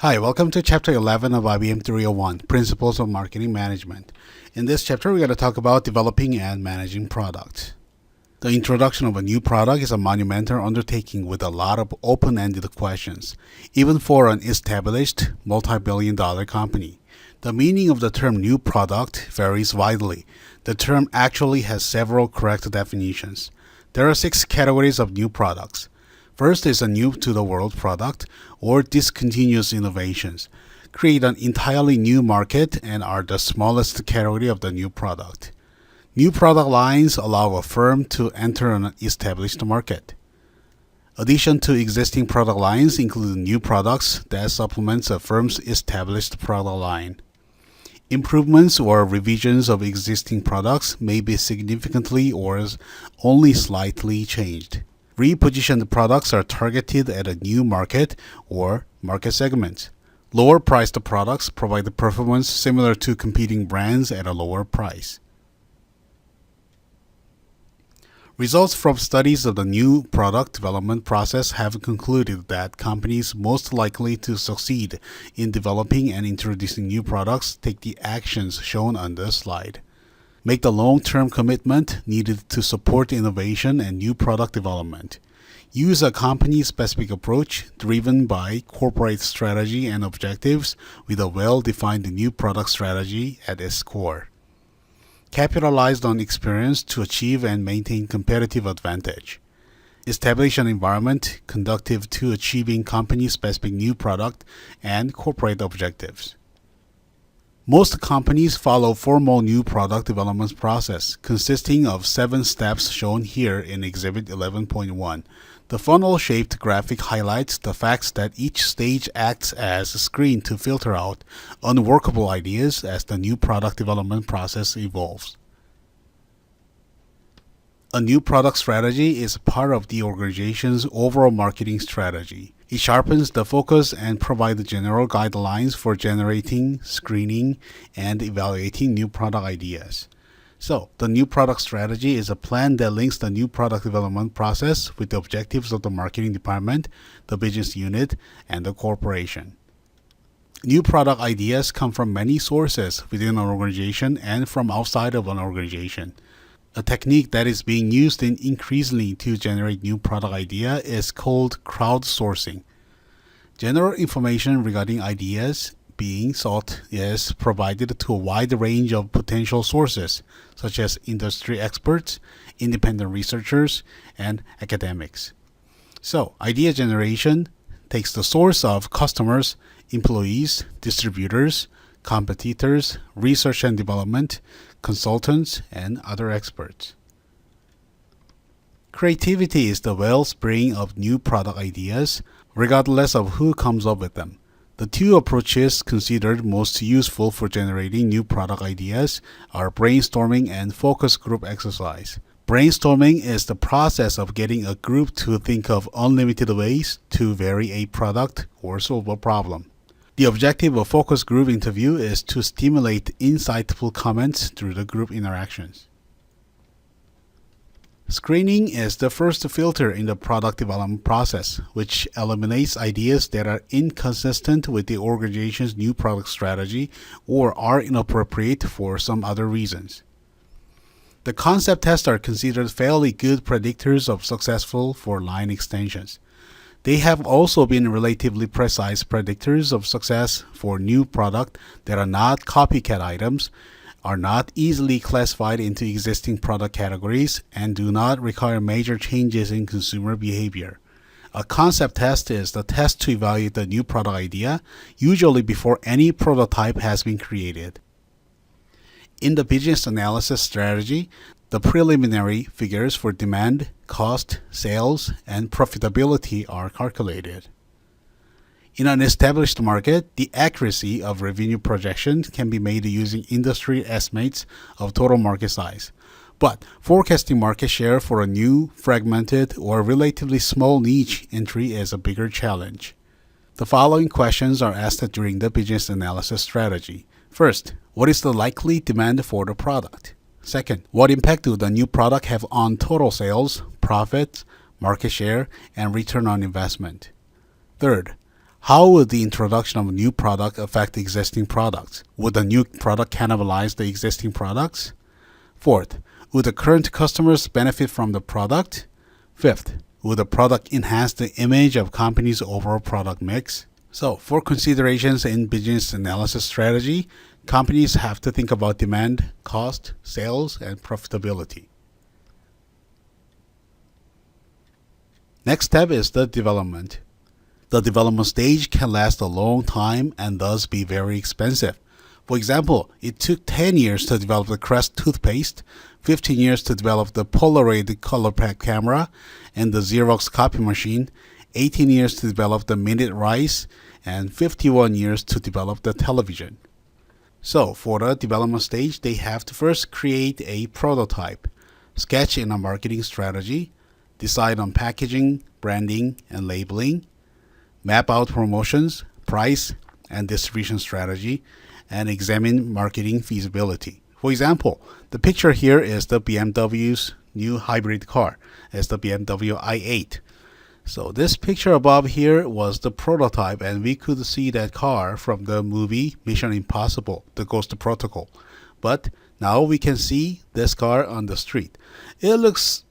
Hi, welcome to Chapter 11 of IBM301, Principles of Marketing Management. In this chapter, we're going to talk about developing and managing products. The introduction of a new product is a monumental undertaking with a lot of open-ended questions, even for an established multi-billion-dollar company. The meaning of the term new product varies widely. The term actually has several correct definitions. There are 6 categories of new products. First is a new-to-the-world product or discontinuous innovations. Create an entirely new market and are the smallest category of the new product. New product lines allow a firm to enter an established market. Addition to existing product lines include new products that supplements a firm's established product line. Improvements or revisions of existing products may be significantly or only slightly changed. Repositioned products are targeted at a new market or market segment. Lower-priced products provide performance similar to competing brands at a lower price. Results from studies of the new product development process have concluded that companies most likely to succeed in developing and introducing new products take the actions shown on this slide. Make the long-term commitment needed to support innovation and new product development. Use a company-specific approach driven by corporate strategy and objectives with a well-defined new product strategy at its core. Capitalize on experience to achieve and maintain competitive advantage. Establish an environment conducive to achieving company-specific new product and corporate objectives. Most companies follow formal new product development process consisting of 7 steps shown here in Exhibit 11.1. The funnel-shaped graphic highlights the facts that each stage acts as a screen to filter out unworkable ideas as the new product development process evolves. A new product strategy is part of the organization's overall marketing strategy. It sharpens the focus and provides general guidelines for generating, screening, and evaluating new product ideas. So, the new product strategy is a plan that links the new product development process with the objectives of the marketing department, the business unit, and the corporation. New product ideas come from many sources within an organization and from outside of an organization. A technique that is being used increasingly to generate new product idea is called crowdsourcing. General information regarding ideas being sought is provided to a wide range of potential sources, such as industry experts, independent researchers, and academics. So, idea generation takes the source of customers, employees, distributors, competitors, research and development, consultants, and other experts. Creativity is the wellspring of new product ideas, regardless of who comes up with them. The 2 approaches considered most useful for generating new product ideas are brainstorming and focus group exercise. Brainstorming is the process of getting a group to think of unlimited ways to vary a product or solve a problem. The objective of focus group interview is to stimulate insightful comments through the group interactions. Screening is the first filter in the product development process, which eliminates ideas that are inconsistent with the organization's new product strategy or are inappropriate for some other reasons. The concept tests are considered fairly good predictors of successful for line extensions. They have also been relatively precise predictors of success for new product that are not copycat items, are not easily classified into existing product categories, and do not require major changes in consumer behavior. A concept test is the test to evaluate the new product idea, usually before any prototype has been created. In the business analysis strategy, the preliminary figures for demand, cost, sales, and profitability are calculated. In an established market, the accuracy of revenue projections can be made using industry estimates of total market size. But forecasting market share for a new, fragmented, or relatively small niche entry is a bigger challenge. The following questions are asked during the business analysis strategy. First, what is the likely demand for the product? Second, what impact do the new product have on total sales, profits, market share, and return on investment? Third, How would the introduction of a new product affect existing products? Would the new product cannibalize the existing products? Fourth, would the current customers benefit from the product? Fifth, would the product enhance the image of company's overall product mix? So, for considerations in business analysis strategy, companies have to think about demand, cost, sales, and profitability. Next step is the development. The development stage can last a long time and thus be very expensive. For example, it took 10 years to develop the Crest toothpaste, 15 years to develop the Polaroid color pack camera and the Xerox copy machine, 18 years to develop the Minute Rice, and 51 years to develop the television. So, for the development stage, they have to first create a prototype, sketch in a marketing strategy, decide on packaging, branding, and labeling, map out promotions, price, and distribution strategy, and examine marketing feasibility. For example, the picture here is the BMW's new hybrid car. It's the BMW i8. So this picture above here was the prototype, and we could see that car from the movie Mission Impossible, The Ghost Protocol. But now we can see this car on the street. It looks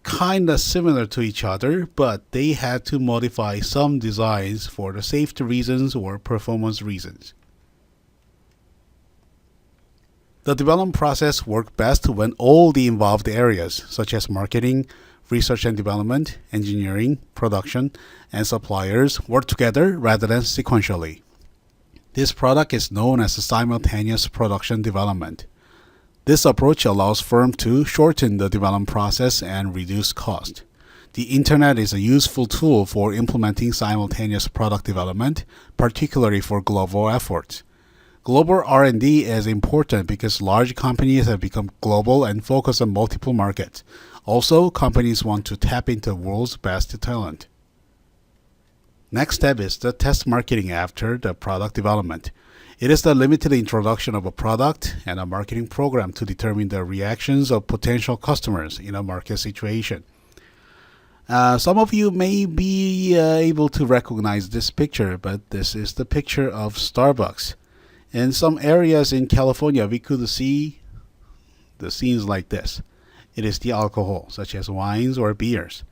kinda similar to each other, but they had to modify some designs for the safety reasons or performance reasons. The development process works best when all the involved areas, such as marketing, research and development, engineering, production, and suppliers, work together rather than sequentially. This product is known as a simultaneous production development. This approach allows firms to shorten the development process and reduce cost. The internet is a useful tool for implementing simultaneous product development, particularly for global efforts. Global R&D is important because large companies have become global and focus on multiple markets. Also, companies want to tap into the world's best talent. Next step is the test marketing after the product development. It is the limited introduction of a product and a marketing program to determine the reactions of potential customers in a market situation. Some of you may be able to recognize this picture, but this is the picture of Starbucks. In some areas in California, we could see the scenes like this. It is the alcohol, such as wines or beers.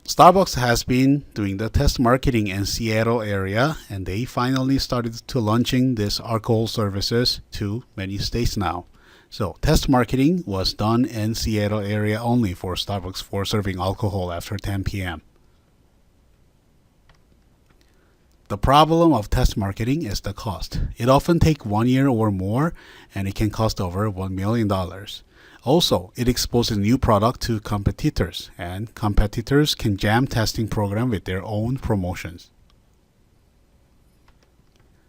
Starbucks has been doing the test marketing in Seattle area, and they finally started to launching this alcohol services to many states now. So test marketing was done in Seattle area only for Starbucks for serving alcohol after 10 p.m. The problem of test marketing is the cost. It often takes 1 year or more, and it can cost over $1 million. Also, it exposes new product to competitors, and competitors can jam testing program with their own promotions.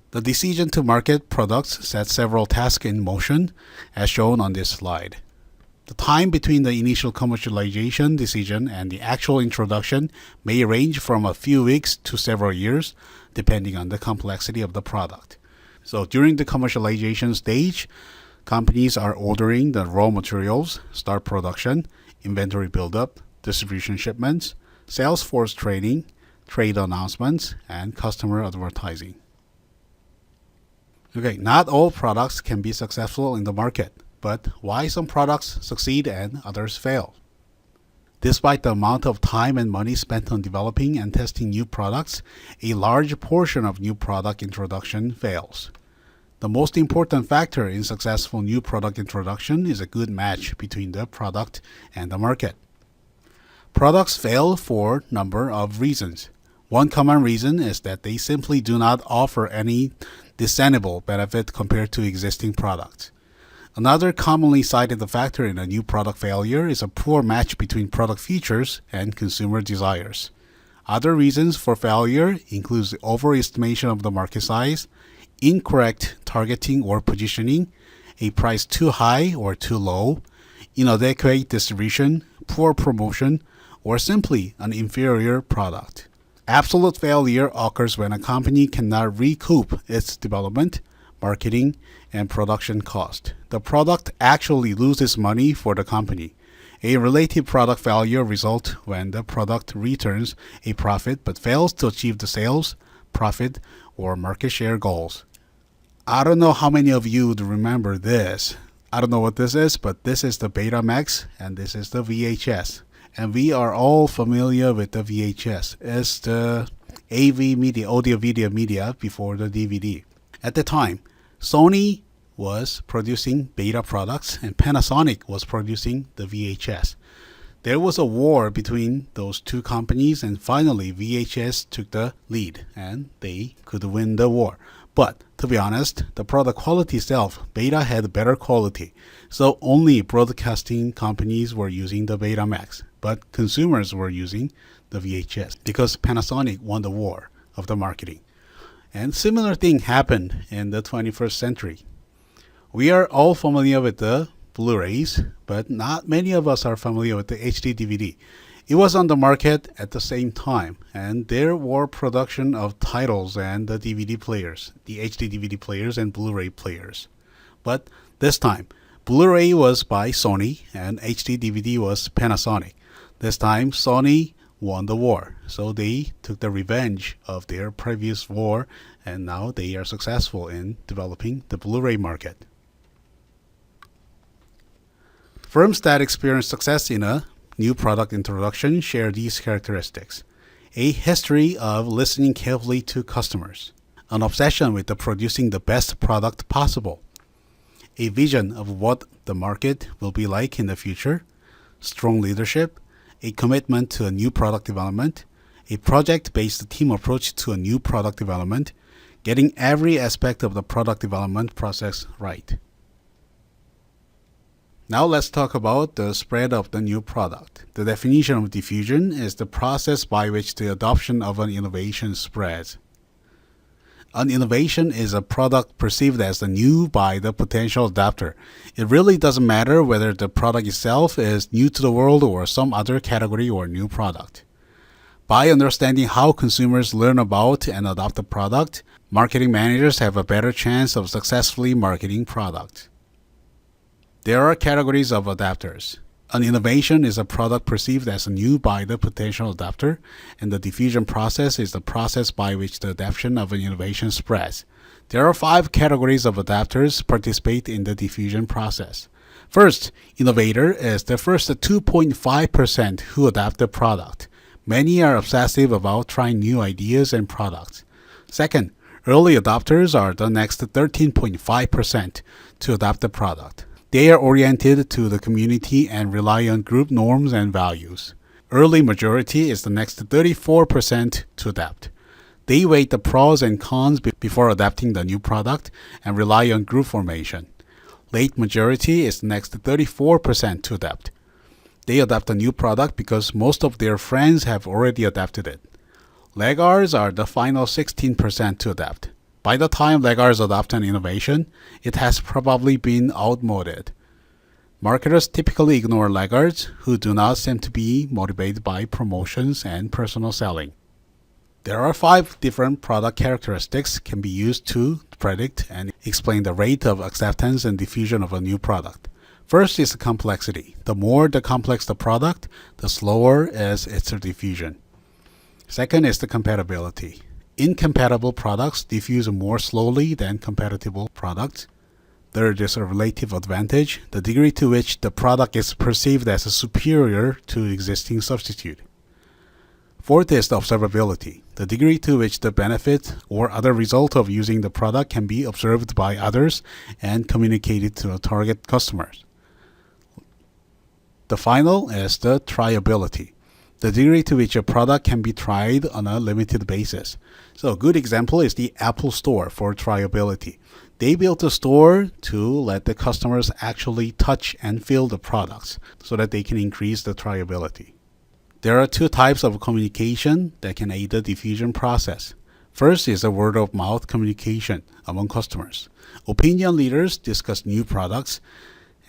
The decision to market products sets several tasks in motion, as shown on this slide. The time between the initial commercialization decision and the actual introduction may range from a few weeks to several years, depending on the complexity of the product. So during the commercialization stage, companies are ordering the raw materials, start production, inventory buildup, distribution shipments, sales force training, trade announcements, and customer advertising. Okay, not all products can be successful in the market, but why some products succeed and others fail? Despite the amount of time and money spent on developing and testing new products, a large portion of new product introduction fails. The most important factor in successful new product introduction is a good match between the product and the market. Products fail for a number of reasons. One common reason is that they simply do not offer any discernible benefit compared to existing products. Another commonly cited factor in a new product failure is a poor match between product features and consumer desires. Other reasons for failure include the overestimation of the market size, incorrect targeting or positioning, a price too high or too low, inadequate distribution, poor promotion, or simply an inferior product. Absolute failure occurs when a company cannot recoup its development, marketing, and production cost. The product actually loses money for the company. A relative product failure results when the product returns a profit but fails to achieve the sales, profit, or market share goals. I don't know how many of you would remember this. I don't know what this is, but this is the Betamax and this is the VHS. And we are all familiar with the VHS. It's the AV media, audio video media before the DVD. At the time, Sony was producing Beta products and Panasonic was producing the VHS. There was a war between those two companies, and finally VHS took the lead and they could win the war. But to be honest, the product quality itself, Beta had better quality. So only broadcasting companies were using the Betamax, but consumers were using the VHS because Panasonic won the war of the marketing. And similar thing happened in the 21st century. We are all familiar with the Blu-rays, but not many of us are familiar with the HD DVD. It was on the market at the same time, and there were production of titles and the DVD players, the HD DVD players and Blu-ray players. But this time, Blu-ray was by Sony and HD DVD was Panasonic. This time, Sony won the war, so they took the revenge of their previous war, and now they are successful in developing the Blu-ray market. Firms that experience success in a new product introduction share these characteristics: a history of listening carefully to customers, an obsession with producing the best product possible, a vision of what the market will be like in the future, strong leadership, a commitment to a new product development, a project-based team approach to a new product development, getting every aspect of the product development process right. Now let's talk about the spread of the new product. The definition of diffusion is the process by which the adoption of an innovation spreads. An innovation is a product perceived as the new by the potential adopter. It really doesn't matter whether the product itself is new to the world or some other category or new product. By understanding how consumers learn about and adopt the product, marketing managers have a better chance of successfully marketing product. There are categories of adapters. An innovation is a product perceived as new by the potential adopter, and the diffusion process is the process by which the adoption of an innovation spreads. There are 5 categories of adapters participate in the diffusion process. First, innovator is the first 2.5% who adopt the product. Many are obsessive about trying new ideas and products. Second, early adopters are the next 13.5% to adopt the product. They are oriented to the community and rely on group norms and values. Early majority is the next 34% to adapt. They weigh the pros and cons before adapting the new product and rely on group formation. Late majority is the next 34% to adapt. They adopt a new product because most of their friends have already adapted it. Laggards are the final 16% to adapt. By the time laggards adopt an innovation, it has probably been outmoded. Marketers typically ignore laggards who do not seem to be motivated by promotions and personal selling. There are 5 different product characteristics can be used to predict and explain the rate of acceptance and diffusion of a new product. First is the complexity. The more the complex the product, the slower is its diffusion. Second is the compatibility. Incompatible products diffuse more slowly than compatible products. Third is a relative advantage, the degree to which the product is perceived as superior to existing substitute. Fourth is the observability, the degree to which the benefit or other result of using the product can be observed by others and communicated to the target customers. The final is the triability, the degree to which a product can be tried on a limited basis. So a good example is the Apple Store for triability. They built a store to let the customers actually touch and feel the products so that they can increase the triability. There are 2 types of communication that can aid the diffusion process. First is a word-of-mouth communication among customers. Opinion leaders discuss new products,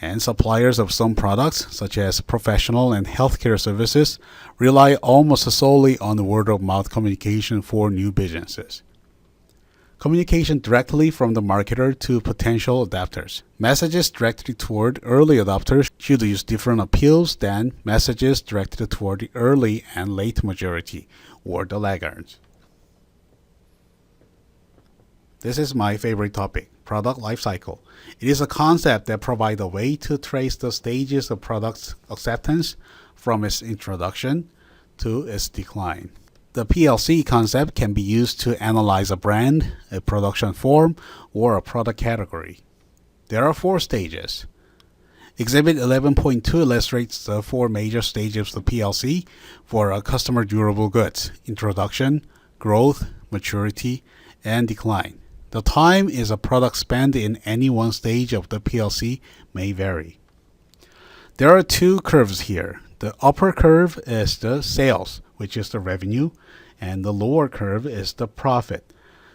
and suppliers of some products, such as professional and healthcare services, rely almost solely on word-of-mouth communication for new businesses. Communication directly from the marketer to potential adapters. Messages directed toward early adopters should use different appeals than messages directed toward the early and late majority, or the laggards. This is my favorite topic, product lifecycle. It is a concept that provides a way to trace the stages of product acceptance from its introduction to its decline. The PLC concept can be used to analyze a brand, a production form, or a product category. There are 4 stages. Exhibit 11.2 illustrates the 4 major stages of the PLC for a customer durable goods: introduction, growth, maturity, and decline. The time is a product spent in any one stage of the PLC may vary. There are 2 curves here. The upper curve is the sales, which is the revenue, and the lower curve is the profit.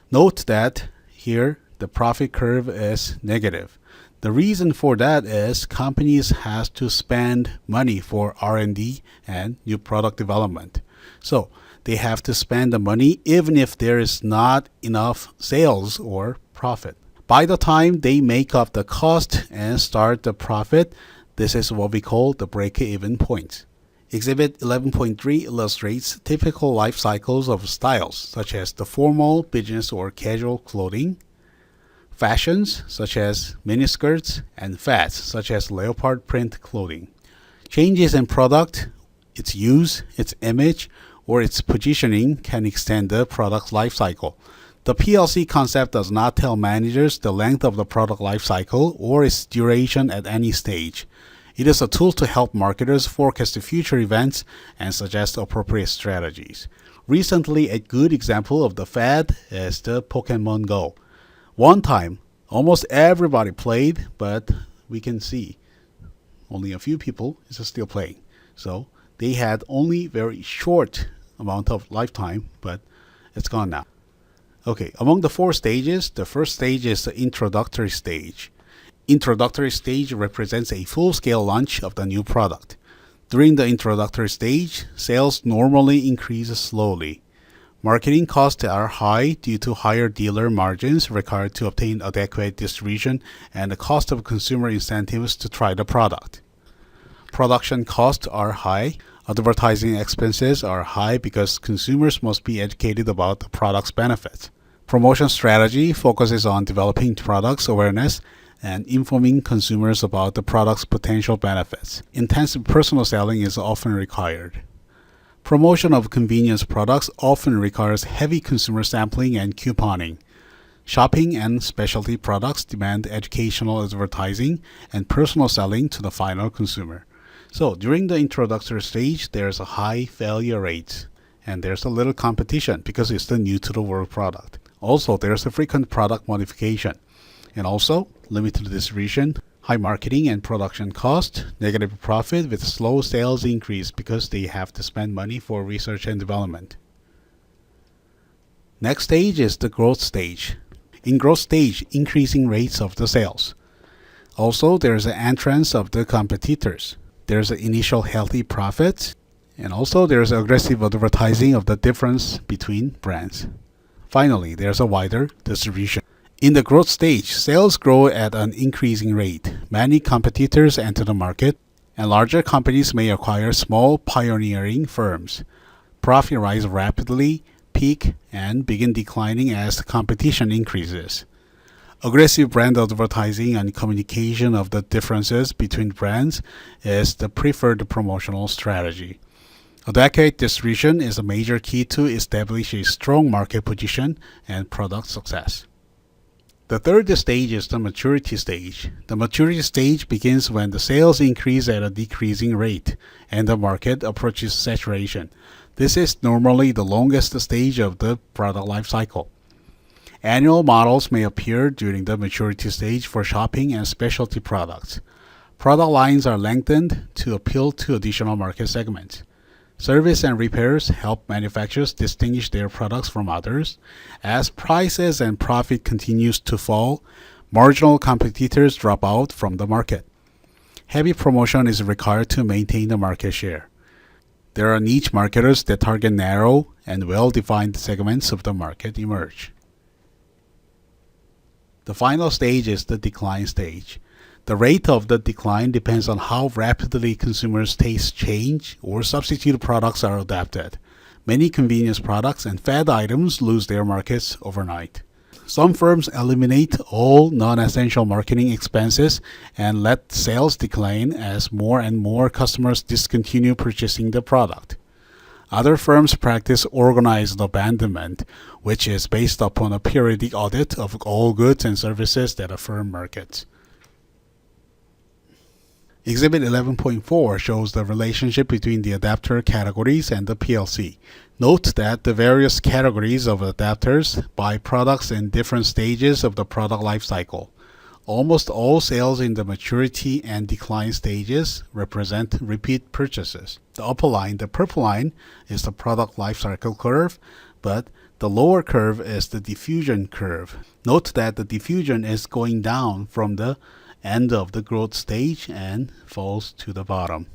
Note that here the profit curve is negative. The reason for that is companies have to spend money for R&D and new product development. So they have to spend the money even if there is not enough sales or profit. By the time they make up the cost and start the profit, this is what we call the break-even point. Exhibit 11.3 illustrates typical life cycles of styles, such as the formal, business, or casual clothing, fashions, such as miniskirts, and fads, such as leopard print clothing. Changes in product, its use, its image, or its positioning can extend the product's life cycle. The PLC concept does not tell managers the length of the product life cycle or its duration at any stage. It is a tool to help marketers forecast future events and suggest appropriate strategies. Recently, a good example of the fad is the Pokemon Go. One time, almost everybody played, but we can see only a few people is still playing. So they had only very short amount of lifetime, but it's gone now. Okay, among the 4 stages, the first stage is the introductory stage. Introductory stage represents a full-scale launch of the new product. During the introductory stage, sales normally increase slowly. Marketing costs are high due to higher dealer margins required to obtain adequate distribution and the cost of consumer incentives to try the product. Production costs are high. Advertising expenses are high because consumers must be educated about the product's benefits. Promotion strategy focuses on developing products awareness and informing consumers about the product's potential benefits. Intensive personal selling is often required. Promotion of convenience products often requires heavy consumer sampling and couponing. Shopping and specialty products demand educational advertising and personal selling to the final consumer. So during the introductory stage, there's a high failure rate and there's a little competition because it's the new to the world product. Also, there's a frequent product modification and also limited distribution, high marketing and production cost, negative profit with slow sales increase because they have to spend money for research and development. Next stage is the growth stage. In growth stage, increasing rates of the sales. Also, there's an entrance of the competitors. There's an initial healthy profits, and also there's aggressive advertising of the difference between brands. Finally, there's a wider distribution. In the growth stage, sales grow at an increasing rate. Many competitors enter the market, and larger companies may acquire small pioneering firms. Profit rise rapidly, peak, and begin declining as the competition increases. Aggressive brand advertising and communication of the differences between brands is the preferred promotional strategy. Adequate distribution is a major key to establish a strong market position and product success. The third stage is the maturity stage. The maturity stage begins when the sales increase at a decreasing rate and the market approaches saturation. This is normally the longest stage of the product life cycle. Annual models may appear during the maturity stage for shopping and specialty products. Product lines are lengthened to appeal to additional market segments. Service and repairs help manufacturers distinguish their products from others. As prices and profit continues to fall, marginal competitors drop out from the market. Heavy promotion is required to maintain the market share. There are niche marketers that target narrow and well-defined segments of the market emerge. The final stage is the decline stage. The rate of the decline depends on how rapidly consumers' tastes change or substitute products are adapted. Many convenience products and fad items lose their markets overnight. Some firms eliminate all non-essential marketing expenses and let sales decline as more and more customers discontinue purchasing the product. Other firms practice organized abandonment, which is based upon a periodic audit of all goods and services that a firm markets. Exhibit 11.4 shows the relationship between the adapter categories and the PLC. Note that the various categories of adapters buy products in different stages of the product life cycle. Almost all sales in the maturity and decline stages represent repeat purchases. The upper line, the purple line, is the product life cycle curve, but the lower curve is the diffusion curve. Note that the diffusion is going down from the end of the growth stage and falls to the bottom.